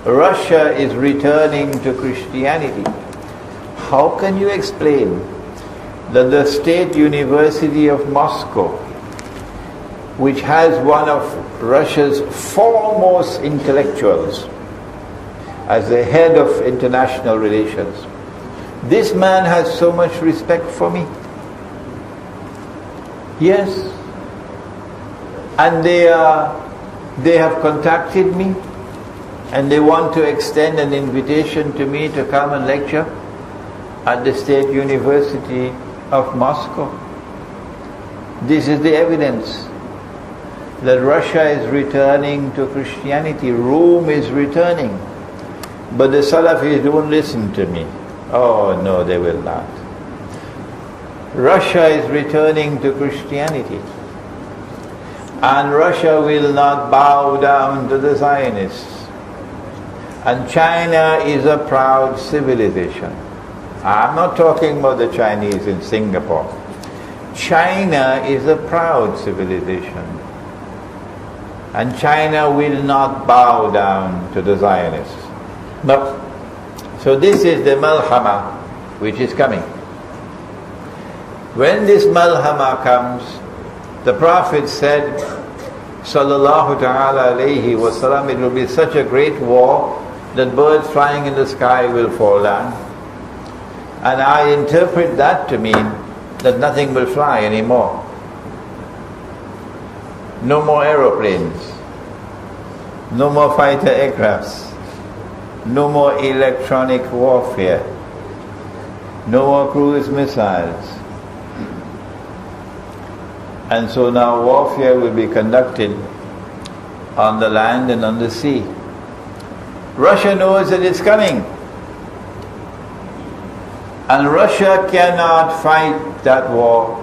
Russia is returning to Christianity. How can you explain that the State University of Moscow, which has one of Russia's foremost intellectuals as the head of international relations, this man has so much respect for me? Yes. And they have contacted me and they want to extend an invitation to me to come and lecture at the State University of Moscow. This is the evidence that Russia is returning to Christianity. Rome is returning. But the Salafis don't listen to me. Oh no, they will not. Russia is returning to Christianity. And Russia will not bow down to the Zionists. And China is a proud civilization. I'm not talking about the Chinese in Singapore. China is a proud civilization. And China will not bow down to the Zionists. No. So this is the Malhama which is coming. When this Malhama comes, the Prophet said, sallallahu ta'ala alayhi wa sallam, it will be such a great war that birds flying in the sky will fall down. And I interpret that to mean that nothing will fly anymore. No more aeroplanes, no more fighter aircrafts, no more electronic warfare, no more cruise missiles. And so now warfare will be conducted on the land and on the sea. Russia knows that it's coming. And Russia cannot fight that war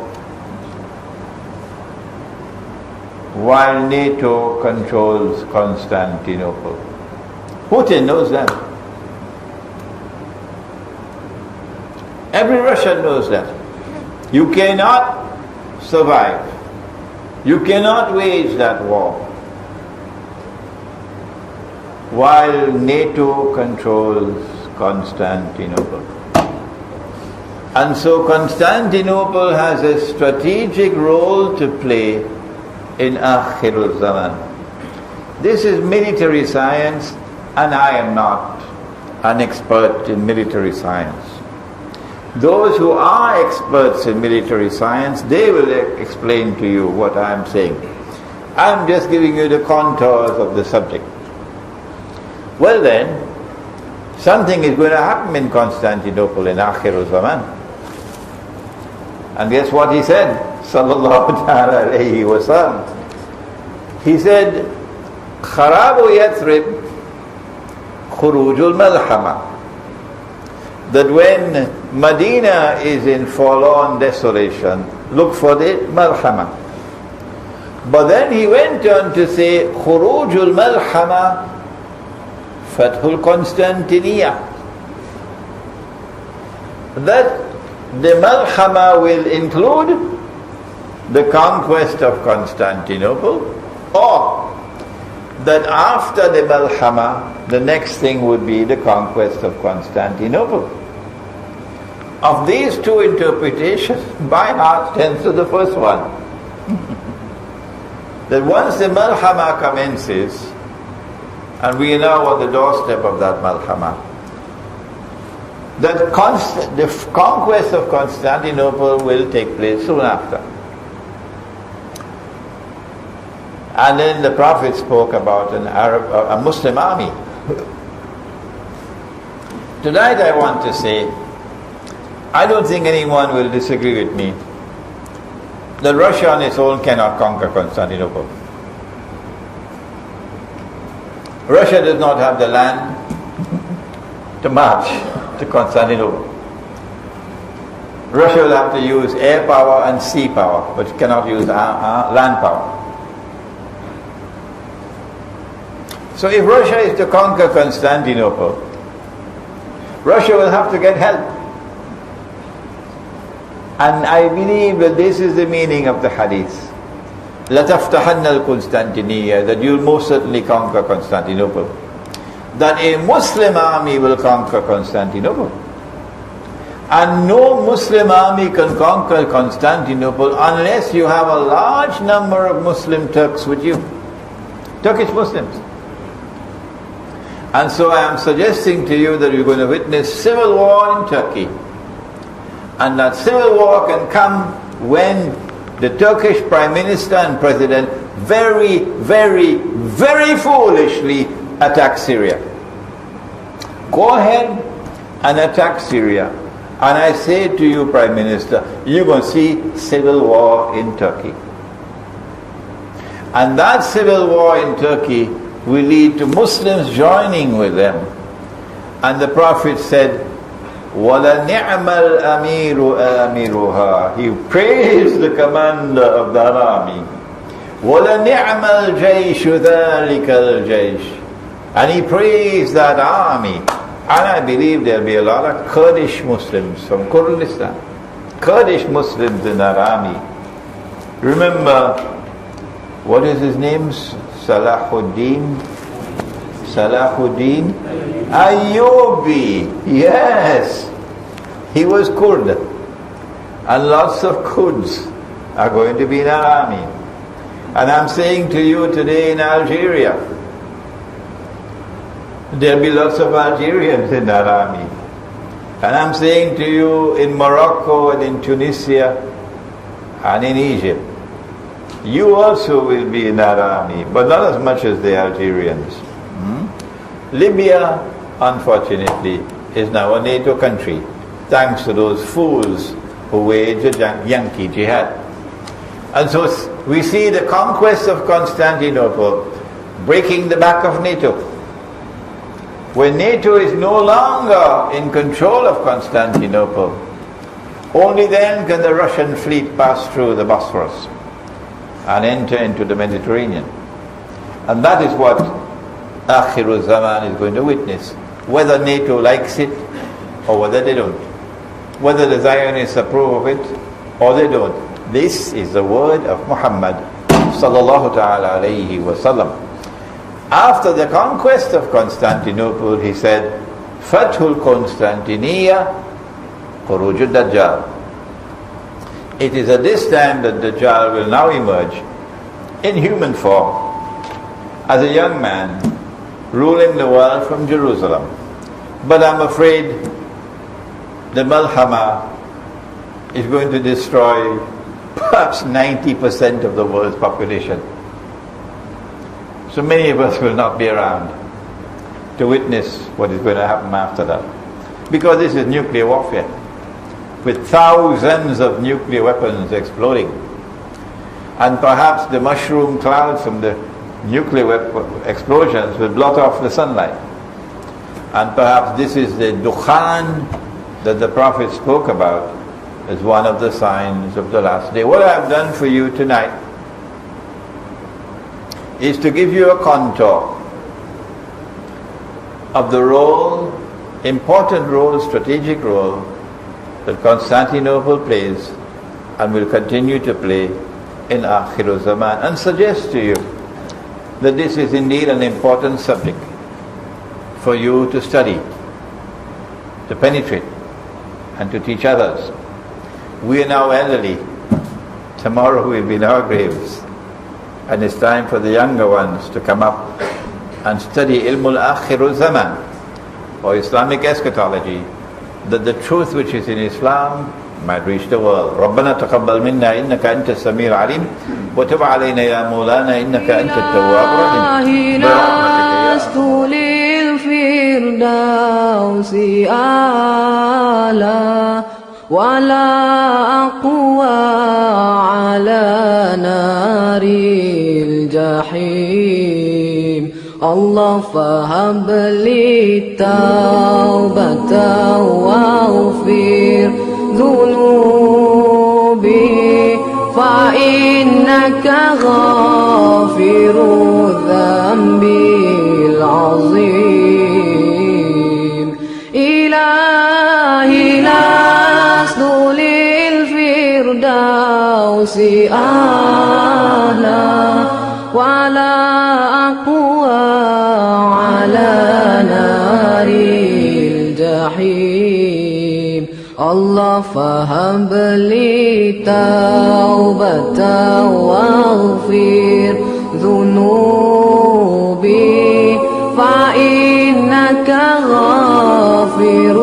while NATO controls Constantinople. Putin knows that. Every Russian knows that. You cannot survive. You cannot wage that war while NATO controls Constantinople. And so Constantinople has a strategic role to play in Akhirul Zaman. This is military science, and I am not an expert in military science. Those who are experts in military science, they will explain to you what I am saying. I am just giving you the contours of the subject. Well then, something is going to happen in Constantinople in Akhirul Zaman. And guess what he said? Sallallahu ta'ala alayhi wa sallam. He said, Kharabu Yathrib Khurujul Malhama. That when Medina is in forlorn desolation, look for the Malhama. But then he went on to say, Khurujul Malhama Fathul Constantiniya. That the Malhama will include the conquest of Constantinople, or that after the Malhama, the next thing would be the conquest of Constantinople. Of these two interpretations, my heart tends to the first one. That once the Malhama commences, and we are now on the doorstep of that Malhama, that the conquest of Constantinople will take place soon after. And then the Prophet spoke about a Muslim army. Tonight I want to say, I don't think anyone will disagree with me that Russia on its own cannot conquer Constantinople. Russia does not have the land to march to Constantinople. Russia will have to use air power and sea power, but cannot use land power. So if Russia is to conquer Constantinople, Russia will have to get help. And I believe that this is the meaning of the hadith. لَتَفْتَحَنَّ الْقُنْسْتَنْتِنِيَّةِ, that you will most certainly conquer Constantinople. That a Muslim army will conquer Constantinople. And no Muslim army can conquer Constantinople unless you have a large number of Muslim Turks with you. Turkish Muslims. And so I am suggesting to you that you're going to witness civil war in Turkey. And that civil war can come when the Turkish Prime Minister and President very, very, very foolishly attack Syria. Go ahead and attack Syria. And I say to you, Prime Minister, you're going to see civil war in Turkey. And that civil war in Turkey will lead to Muslims joining with them. And the Prophet said, وَلَنِعْمَ الْأَمِيرُ آمِرُهَا. He praised the commander of that army. وَلَنِعْمَ الْجَيْشُ ذَلِكَ الْجَيْشُ. And he praised that army. And I believe there'll be a lot of Kurdish Muslims from Kurdistan. Kurdish Muslims in that army. Remember, what is his name? Salahuddin Ayyubi. Yes, he was Kurd, and lots of Kurds are going to be in that army. And I'm saying to you today in Algeria, there'll be lots of Algerians in that army. And I'm saying to you in Morocco and in Tunisia and in Egypt, you also will be in that army, but not as much as the Algerians. Libya, unfortunately, is now a NATO country, thanks to those fools who waged a Yankee jihad. And so we see the conquest of Constantinople breaking the back of NATO. When NATO is no longer in control of Constantinople, only then can the Russian fleet pass through the Bosphorus and enter into the Mediterranean. And that is what Akhirul Zaman is going to witness, whether NATO likes it or whether they don't, whether the Zionists approve of it or they don't. This is the word of Muhammad sallallahu ta'ala alayhi wa sallam. After the conquest of Constantinople, he said, Fathul Constantiniya Khuruj ad-Dajjal. It is at this time that Dajjal will now emerge in human form as a young man ruling the world from Jerusalem. But I'm afraid the Malhama is going to destroy perhaps 90% of the world's population. So many of us will not be around to witness what is going to happen after that. Because this is nuclear warfare, with thousands of nuclear weapons exploding. And perhaps the mushroom clouds from the nuclear explosions will blot off the sunlight. And perhaps this is the dukhan that the Prophet spoke about as one of the signs of the last day. What I've done for you tonight is to give you a contour of the role, important role, strategic role that Constantinople plays and will continue to play in Akhir Zaman, and suggest to you that this is indeed an important subject for you to study, to penetrate, and to teach others. We are now elderly. Tomorrow we will be in our graves. And it's time for the younger ones to come up and study Ilmul Akhir Zaman, or Islamic eschatology, that the truth which is in Islam might reach the world. ربنا تقبل منا إنك أنت السميع العليم وتب علينا يا مولانا إنك أنت التواب الرحيم برحمتك للفردوس أعلى ولا أقوى على نار الجحيم الله فهب لي التوبة واغفر ذنوبي فإنك غافر الذنب العظيم إلهي لست للفردوس أعلى ولا أقوى على نار الجحيم الله فهب لي توبة واغفر ذنوبي فإنك غافر